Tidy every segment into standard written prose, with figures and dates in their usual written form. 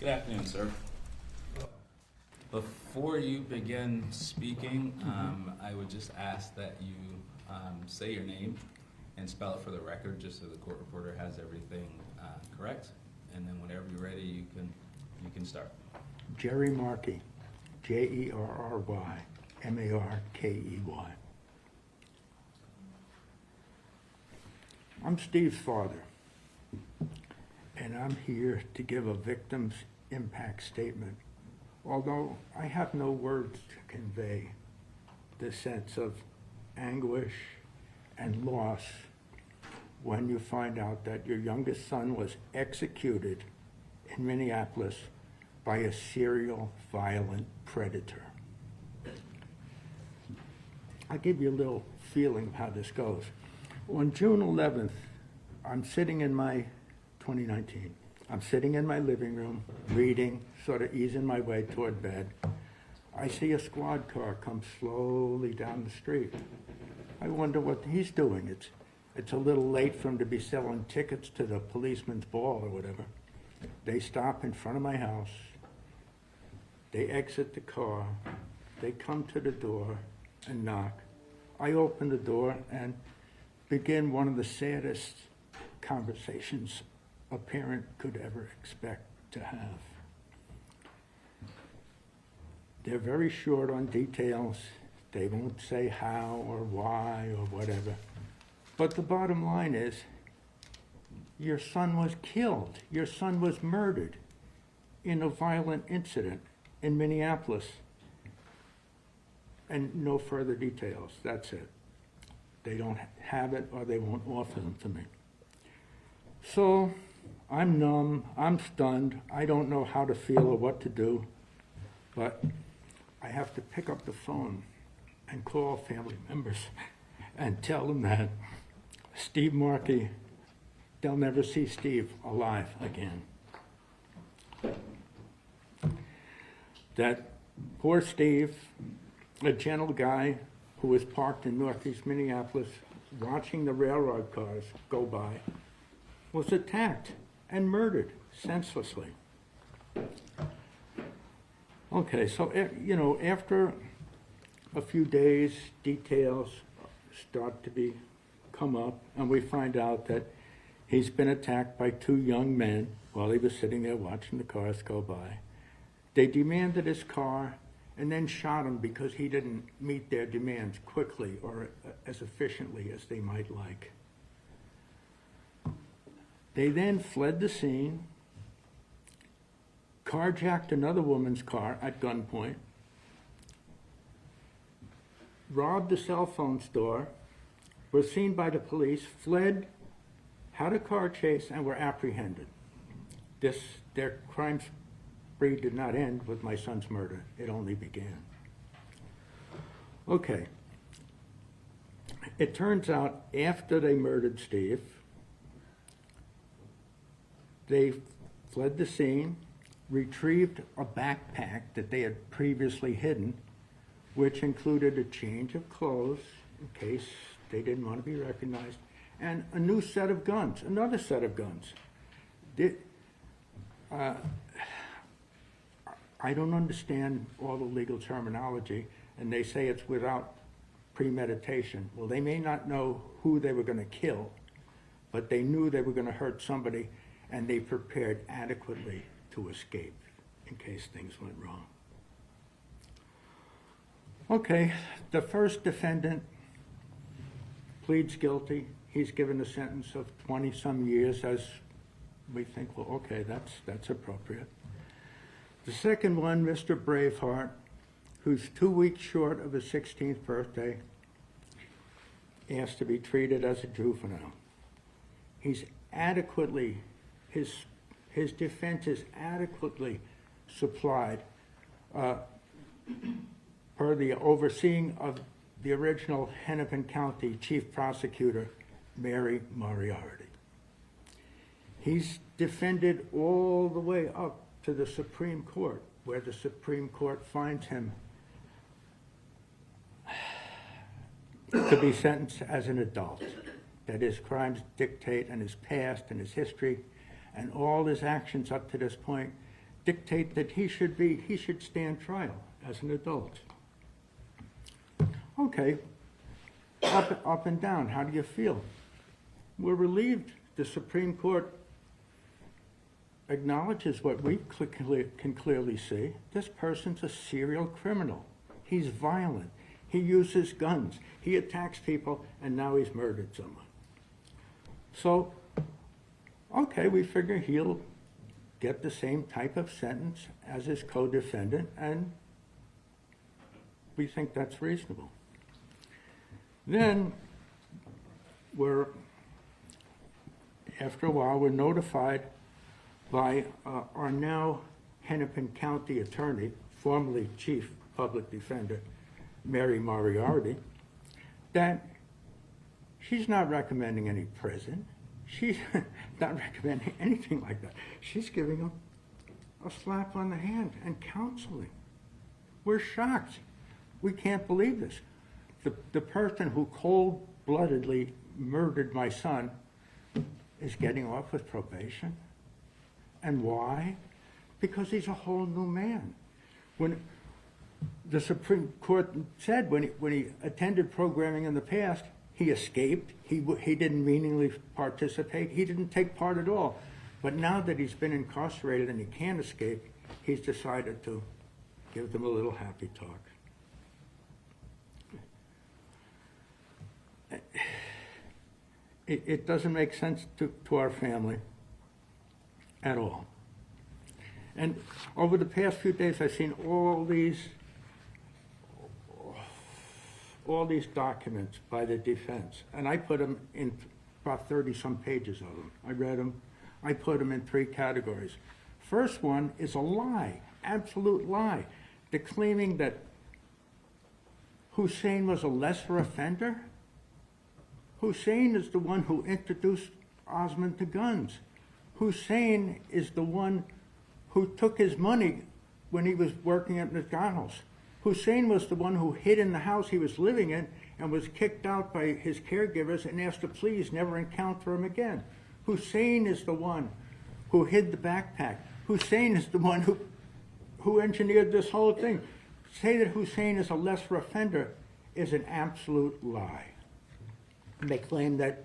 Good afternoon, sir. Before you begin speaking, I would just ask that you say your name and spell it for the record, just so the court reporter has everything correct. And then whenever you're ready, you can start. Jerry Markey, Jerry Markey. I'm Steve's father, and I'm here to give a victim's impact statement, although I have no words to convey the sense of anguish and loss when you find out that your youngest son was executed in Minneapolis by a serial violent predator. I'll give you a little feeling of how this goes. On June 11th, I'm sitting in my 2019. I'm sitting in my living room, reading, sort of easing my way toward bed. I see a squad car come slowly down the street. I wonder what he's doing. It's a little late for him to be selling tickets to the policeman's ball or whatever. They stop in front of my house. They exit the car. They come to the door and knock. I open the door and begin one of the saddest conversations a parent could ever expect to have. They're very short on details. They won't say how or why or whatever. But the bottom line is, your son was killed. Your son was murdered in a violent incident in Minneapolis. And no further details. That's it. They don't have it, or they won't offer them to me. So I'm numb, I'm stunned, I don't know how to feel or what to do, but I have to pick up the phone and call family members and tell them that Steve Markey, they'll never see Steve alive again. That poor Steve, a gentle guy who was parked in northeast Minneapolis watching the railroad cars go by, was attacked and murdered senselessly. Okay, so, after a few days, details start to come up, and we find out that he's been attacked by two young men while he was sitting there watching the cars go by. They demanded his car and then shot him because he didn't meet their demands quickly or as efficiently as they might like. They then fled the scene, carjacked another woman's car at gunpoint, robbed a cell phone store, were seen by the police, fled, had a car chase, and were apprehended. Their crime spree did not end with my son's murder. It only began. Okay. It turns out after they murdered Steve, they fled the scene, retrieved a backpack that they had previously hidden, which included a change of clothes in case they didn't want to be recognized, and a new set of guns, another set of guns. I don't understand all the legal terminology, and they say it's without premeditation. Well, they may not know who they were going to kill, but they knew they were going to hurt somebody, and they prepared adequately to escape in case things went wrong. Okay, the first defendant pleads guilty. He's given a sentence of 20-some years, as we think, well, okay, that's appropriate. The second one, Mr. Braveheart, who's 2 weeks short of his 16th birthday, asked to be treated as a juvenile. He's adequately, his defense is adequately supplied per the overseeing of the original Hennepin County Chief Prosecutor, Mary Moriarty. He's defended all the way up to the Supreme Court, where the Supreme Court finds him to be sentenced as an adult, that his crimes dictate and his past and his history and all his actions up to this point dictate that he should stand trial as an adult. Okay, up and down, how do you feel? We're relieved. The Supreme Court acknowledges what we can clearly see. This person's a serial criminal. He's violent. He uses guns. He attacks people, and now he's murdered someone. So, okay, we figure he'll get the same type of sentence as his co-defendant, and we think that's reasonable. Then, after a while, we're notified by our now Hennepin County attorney, formerly Chief Public Defender, Mary Moriarty, that she's not recommending any prison. She's not recommending anything like that. She's giving him a slap on the hand and counseling. We're shocked. We can't believe this. The person who cold-bloodedly murdered my son is getting off with probation. And why? Because he's a whole new man. When the Supreme Court said when he attended programming in the past, he escaped. He didn't meaningfully participate. He didn't take part at all. But now that he's been incarcerated and he can't escape, he's decided to give them a little happy talk. It doesn't make sense to our family at all. And over the past few days, I've seen all these documents by the defense, and I put them in about 30-some pages of them. I read them. I put them in 3 categories. First one is a lie, absolute lie. They're claiming that Hussein was a lesser offender. Hussein is the one who introduced Osman to guns. Hussein is the one who took his money when he was working at McDonald's. Hussein was the one who hid in the house he was living in and was kicked out by his caregivers and asked to please never encounter him again. Hussein is the one who hid the backpack. Hussein is the one who engineered this whole thing. Say that Hussein is a lesser offender is an absolute lie. They claim that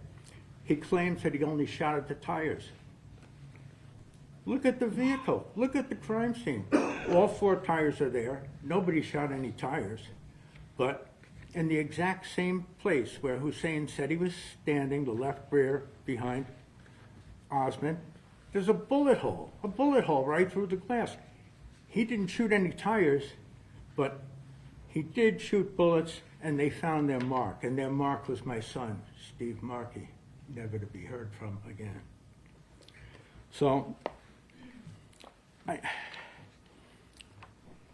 he claims that he only shot at the tires. Look at the vehicle. Look at the crime scene. All 4 tires are there. Nobody shot any tires. But in the exact same place where Hussein said he was standing, the left rear behind Osman, there's a bullet hole right through the glass. He didn't shoot any tires, but he did shoot bullets, and they found their mark. And their mark was my son, Steve Markey, never to be heard from again. So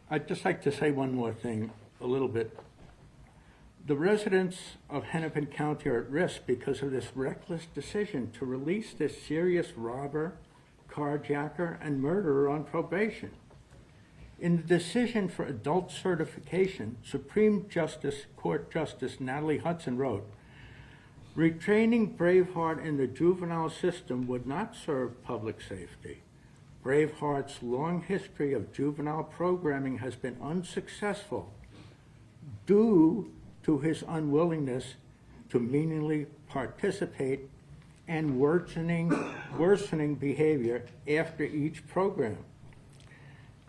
I'd just like to say one more thing, a little bit. The residents of Hennepin County are at risk because of this reckless decision to release this serious robber, carjacker, and murderer on probation. In the decision for adult certification, Supreme Court Justice Natalie Hudson wrote, "Retraining Braveheart in the juvenile system would not serve public safety. Braveheart's long history of juvenile programming has been unsuccessful due to his unwillingness to meaningfully participate and worsening behavior after each program.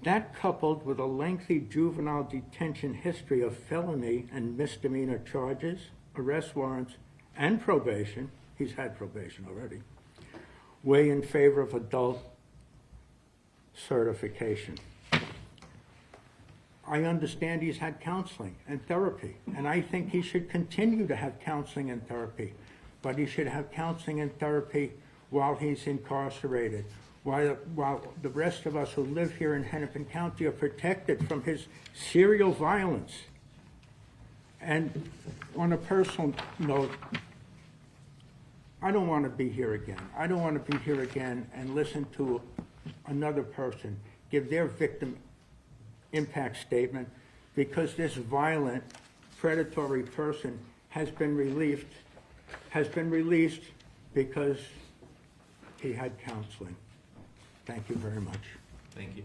That, coupled with a lengthy juvenile detention history of felony and misdemeanor charges, arrest warrants, and probation," he's had probation already, "weigh in favor of adult certification." I understand he's had counseling and therapy, and I think he should continue to have counseling and therapy, but he should have counseling and therapy while he's incarcerated, while the rest of us who live here in Hennepin County are protected from his serial violence. And on a personal note, I don't want to be here again. I don't want to be here again and listen to another person give their victim impact statement because this violent, predatory person has been released because he had counseling. Thank you very much. Thank you.